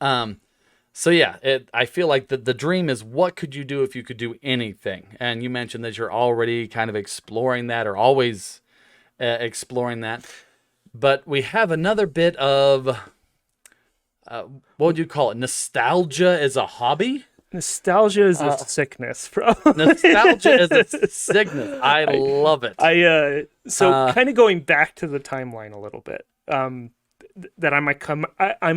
So yeah, I feel like the dream is what could you do if you could do anything? And you mentioned that you're already kind of exploring that or always exploring that. But we have another bit of, what would you call it? Nostalgia as a hobby? Nostalgia is a sickness, probably. Nostalgia is a sickness. I love it. Kind of going back to the timeline a little bit. That I'm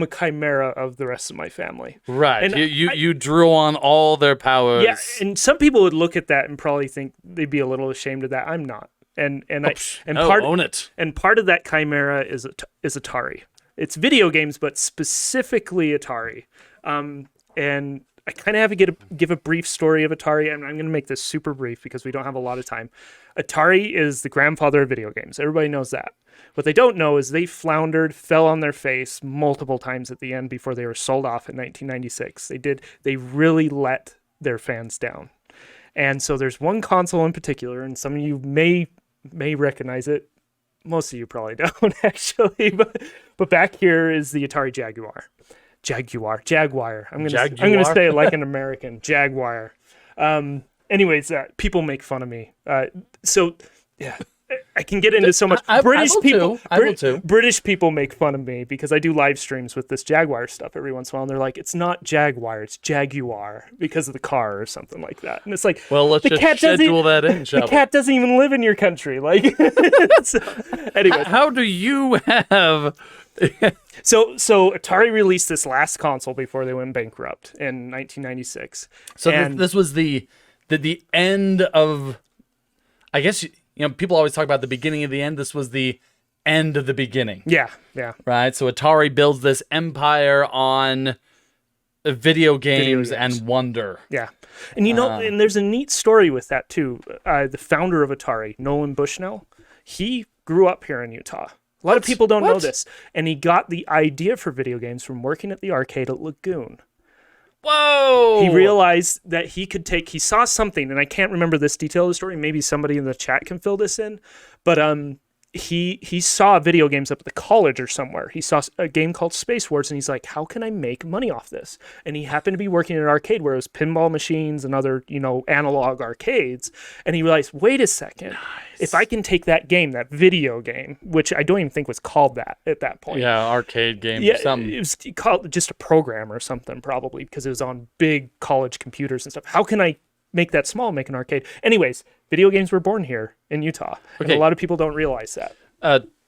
a chimera of the rest of my family. Right. And you drew on all their powers. Yeah, and some people would look at that and probably think they'd be a little ashamed of that. I'm not. Own it. And part of that chimera is Atari. It's video games, but specifically Atari. And I kind of have to give a brief story of Atari, and I'm going to make this super brief because we don't have a lot of time. Atari is the grandfather of video games. Everybody knows that. What they don't know is they floundered, fell on their face multiple times at the end before they were sold off in 1996. They really let their fans down. And so there's one console in particular, and some of you may recognize it. Most of you probably don't, actually. But back here is the Atari Jaguar. I'm gonna say it like an American. Jaguar. Anyways, people make fun of me. So yeah, I can get into so much. British people make fun of me because I do live streams with this Jaguar stuff every once in a while, and they're like, "It's not Jaguar, it's Jaguar," because of the car or something like that. And it's like, well, let's just schedule that in. The cat doesn't even live in your country. Like, so, anyways, how do you have? So Atari released this last console before they went bankrupt in 1996. So this was the end of, I guess, people always talk about the beginning of the end. This was the end of the beginning. Yeah. Right? So Atari builds this empire on video games and wonder. Yeah. And and there's a neat story with that too. The founder of Atari, Nolan Bushnell, he grew up here in Utah. A lot of people don't know this. And he got the idea for video games from working at the arcade at Lagoon. Whoa! He realized that he saw something, and I can't remember this detail of the story. Maybe somebody in the chat can fill this in. But he saw video games up at the college or somewhere. He saw a game called Space Wars, and he's like, how can I make money off this? And he happened to be working at an arcade where it was pinball machines and other, analog arcades. And he realized, wait a second, if I can take that game, that video game, which I don't even think was called that at that point. Yeah, arcade game Yeah, or something. It was called just a program or something probably because it was on big college computers and stuff. How can I make that small, make an arcade? Anyways, video games were born here in Utah. And a lot of people don't realize that.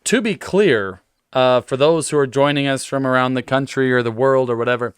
To be clear, for those who are joining us from around the country or the world or whatever,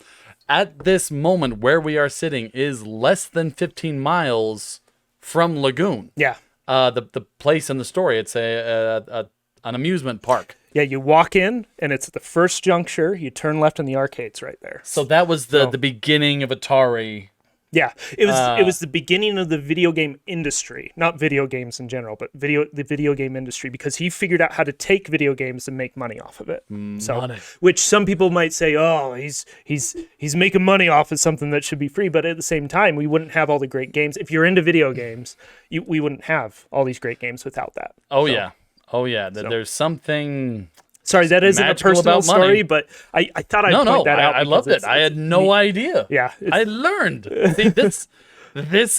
at this moment where we are sitting is less than 15 miles from Lagoon. Yeah. The place in the story, it's an amusement park. Yeah, you walk in, and it's at the first juncture. You turn left, and the arcade's right there. So that was the beginning of Atari. Yeah, it was the beginning of the video game industry, not video games in general, but the video game industry, because he figured out how to take video games and make money off of it. So, which some people might say, oh, he's making money off of something that should be free, but at the same time, we wouldn't have all the great games. If you're into video games, we wouldn't have all these great games without that. Oh yeah. There's something. Sorry, that isn't a personal story, but I thought I'd point that out. I loved it. I had no idea. Yeah. I learned. See, this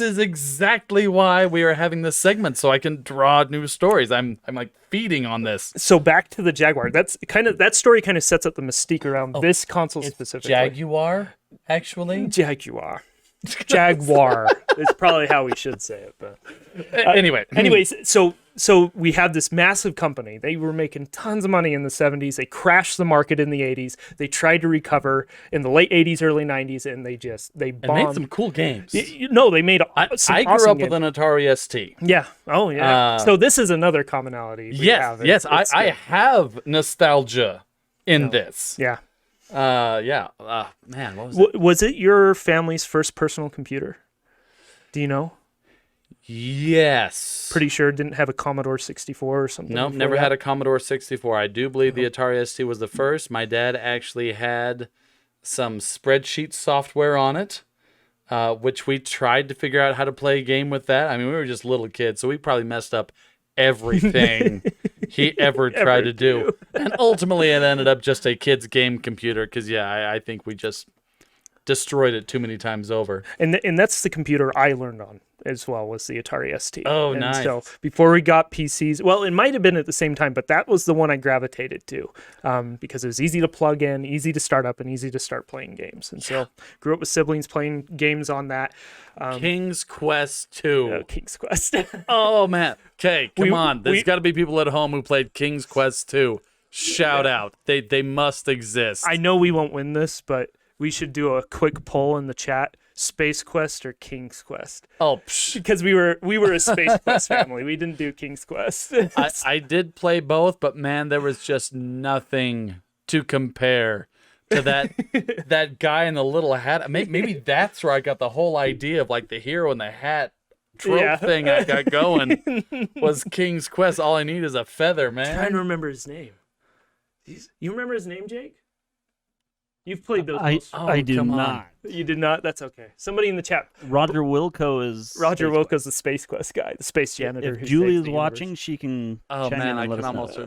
is exactly why we are having this segment, so I can draw new stories. I'm like feeding on this. So back to the Jaguar. That story kind of sets up the mystique around this console specifically. Jaguar, actually? Jaguar. It's probably how we should say it, but anyways, so we had this massive company. They were making tons of money in the 70s. They crashed the market in the 80s. They tried to recover in the late 80s, early 90s, and they bombed. And made some cool games. They made some I grew up with an Atari ST. Yeah. Oh, yeah. So this is another commonality. Yes. I have nostalgia in this. Yeah. Man, what was it? Was it your family's first personal computer? Do you know? Yes. Pretty sure it didn't have a Commodore 64 or something. Nope, never had a Commodore 64. I do believe the Atari ST was the first. My dad actually had some spreadsheet software on it, which we tried to figure out how to play a game with that. I mean, we were just little kids, so we probably messed up everything he ever tried to do. And ultimately, it ended up just a kid's game computer because, yeah, I think we just destroyed it too many times over. And that's the computer I learned on as well, was the Atari ST. Oh, and nice. So before we got PCs, well, it might have been at the same time, but that was the one I gravitated to because it was easy to plug in, easy to start up, and easy to start playing games. And so grew up with siblings playing games on that. King's Quest 2. King's Quest. Oh, man. Okay, come on. There's we- got to be people at home who played King's Quest 2. Shout out. They must exist. I know we won't win this, but we should do a quick poll in the chat. Space Quest or King's Quest? Oh, psh. Because we were a Space Quest family. We didn't do King's Quest. I did play both, but man, there was just nothing to compare to that guy in the little hat. Maybe that's where I got the whole idea of like the hero in the hat trope thing I got going was King's Quest. All I need is a feather, man. I'm trying to remember his name. You remember his name, Jake? You've played those. I do come on. not. You did not? That's okay. Somebody in the chat. Roger Wilco is Roger Space Wilco's the Space Quest guy, the space janitor. If who Julie saves is the watching, universe. she can. Oh chime man, in I and let can us know. almost.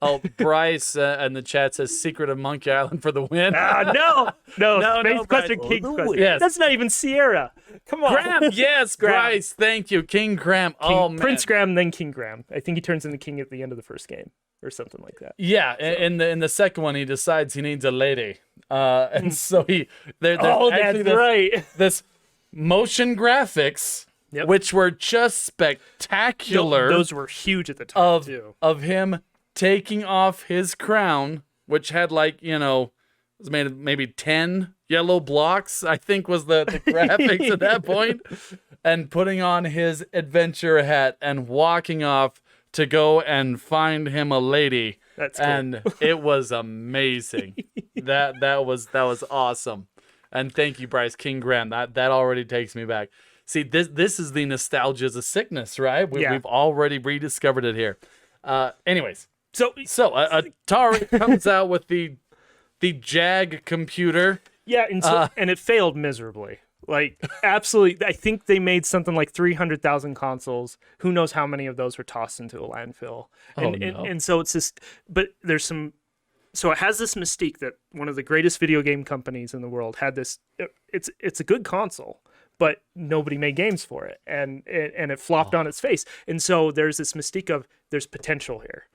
Oh, Bryce in the chat says "Secret of Monkey Island" for the win. No, Space Quest or Bryce. King's Quest. Yes. That's not even Sierra. Come on. Graham, yes, Graham. Bryce, thank you, King Graham. Oh man, Prince Graham, then King Graham. I think he turns into king at the end of the first game or something like that. Yeah, in the second one, he decides he needs a lady, and so there's Oh, actually that's right. this motion graphics, Yep. which were just spectacular. Those were huge at the time of too. of him taking off his crown, which had was made of maybe 10 yellow blocks, I think was the graphics at that point, and putting on his adventure hat and walking off to go and find him a lady. That's cool. And it was amazing. that was awesome. And thank you, Bryce King Graham. That already takes me back. See, this is the nostalgia is a sickness, right? We've already rediscovered it here. Anyways, so Atari comes out with the Jag computer. Yeah, and it failed miserably. Like, absolutely. I think they made something like 300,000 consoles. Who knows how many of those were tossed into a landfill. And so it's this, but there's some, so it has this mystique that one of the greatest video game companies in the world had this, it's a good console, but nobody made games for it. And it flopped on its face. And so there's this mystique of there's potential here.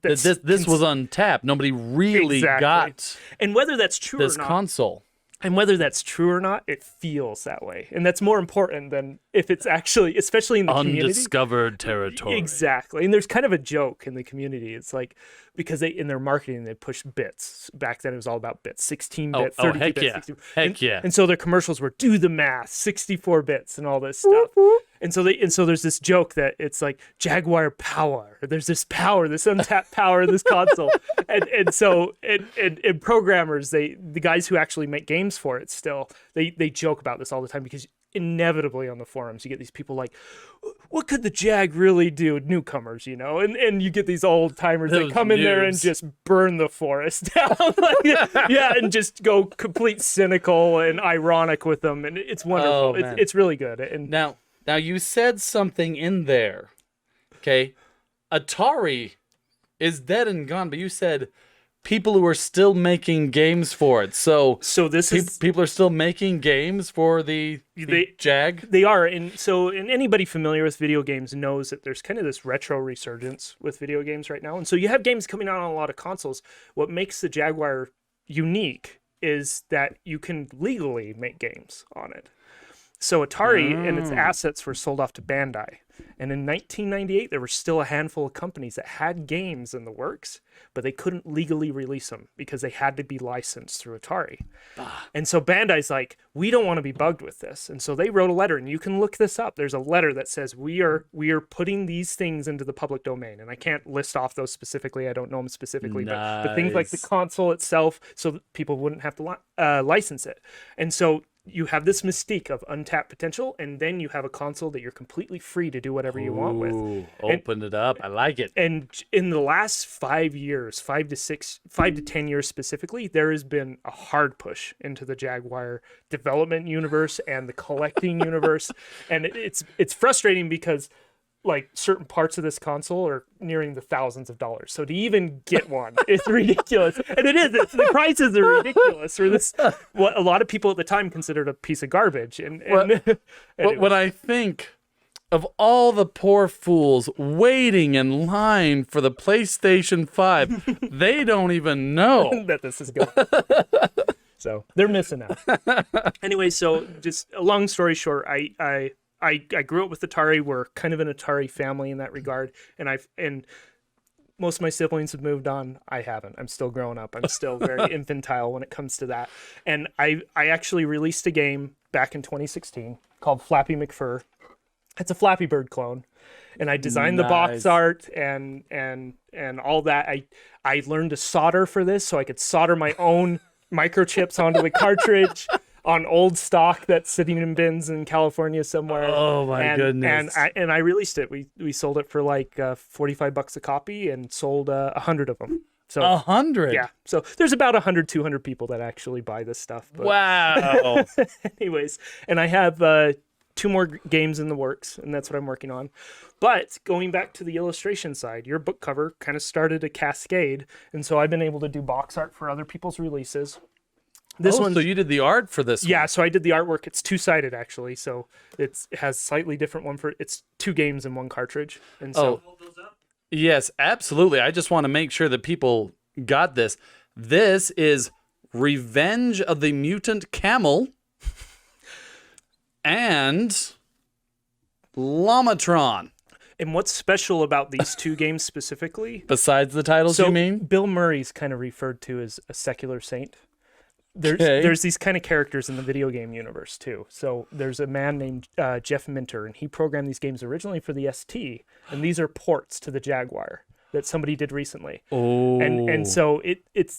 This was untapped. Nobody really got and whether that's true this or not, console. and whether that's true or not, it feels that way, and that's more important than if it's actually, especially in the community. Undiscovered territory. Exactly, and there's kind of a joke in the community. It's like because in their marketing they push bits. Back then it was all about bits, 16-bit, 32-bit, heck yeah. 60. Heck yeah. And so their commercials were do the math, 64 bits, and all this stuff. And so there's this joke that it's like Jaguar power. There's this power, this untapped power in this console. and so programmers, the guys who actually make games for it still, they joke about this all the time because inevitably on the forums you get these people like, what could the Jag really do? Newcomers, and you get these old timers that come in there and just burn the forest down. And just go complete cynical and ironic with them, and it's wonderful. It's really good. And Now you said something in there, okay? Atari is dead and gone, but you said people who are still making games for it. So this is people are still making games for the Jag. They are, and anybody familiar with video games knows that there's kind of this retro resurgence with video games right now. And so you have games coming out on a lot of consoles. What makes the Jaguar unique is that you can legally make games on it. So Atari and its assets were sold off to Bandai. And in 1998, there were still a handful of companies that had games in the works, but they couldn't legally release them because they had to be licensed through Atari. And so Bandai's like, we don't want to be bugged with this. And so they wrote a letter, and you can look this up. There's a letter that says, we are putting these things into the public domain. And I can't list off those specifically. I don't know them specifically, but things like the console itself, so that people wouldn't have to license it. And so you have this mystique of untapped potential, and then you have a console that you're completely free to do whatever you want with. Opened it up. I like it. And in the last 5 years, 5 to 10 years specifically, there has been a hard push into the Jaguar development universe and the collecting universe. And it's frustrating because like certain parts of this console are nearing the thousands of dollars. So to even get one, it's ridiculous. And it is. The prices are ridiculous for this. What a lot of people at the time considered a piece of garbage. And What I think of all the poor fools waiting in line for the PlayStation 5, they don't even know that this is going. So they're missing out. Anyway, so just a long story short, I grew up with Atari. We're kind of an Atari family in that regard, and most of my siblings have moved on. I haven't. I'm still growing up. I'm still very infantile when it comes to that. And I actually released a game back in 2016 called Flappy McFur. It's a Flappy Bird clone, and I designed the box art and all that. I learned to solder for this, so I could solder my own microchips onto the cartridge on old stock that's sitting in bins in California somewhere. Oh my goodness! And I released it. We sold it for like $45 a copy and sold 100 of them. So 100. Yeah. So there's about 100, 200 people that actually buy this stuff. But Wow. anyways, and I have 2 more games in the works, and that's what I'm working on. But going back to the illustration side, your book cover kind of started a cascade, and so I've been able to do box art for other people's releases. So you did the art for this Yeah, one. so I did the artwork. It's 2-sided actually, so it has slightly different one for it's 2 games in 1 cartridge. And so Yes, absolutely. I just want to make sure that people got this. This is Revenge of the Mutant Camel and Llamatron. And what's special about these 2 games specifically? Besides the titles, So you mean? Bill Murray's kind of referred to as a secular saint. There's these kind of characters in the video game universe too. So there's a man named Jeff Minter, and he programmed these games originally for the ST, and these are ports to the Jaguar that somebody did recently. Oh. And so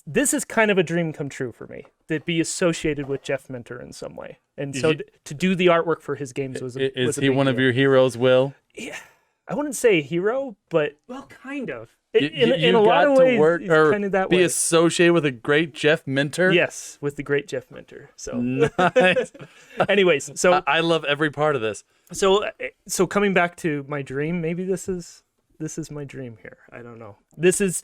this is kind of a dream come true for me, to be associated with Jeff Minter in some way. And so to do the artwork for his games was a Is big he one deal. of your heroes, Will? Yeah, I wouldn't say a hero, but well, kind of. You In a lot got of to ways, work it's or kind of that be way. associated with a great Jeff Minter? Yes, with the great Jeff Minter. So, Nice. anyways, so I love every part of this. so coming back to my dream, maybe this is my dream here. I don't know. This is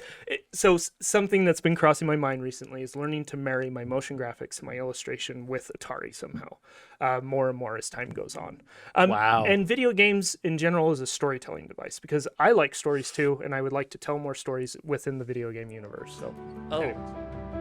something that's been crossing my mind recently is learning to marry my motion graphics and my illustration with Atari somehow, more and more as time goes on. Wow. And video games in general is a storytelling device because I like stories too, and I would like to tell more stories within the video game universe. So, Oh. anyways.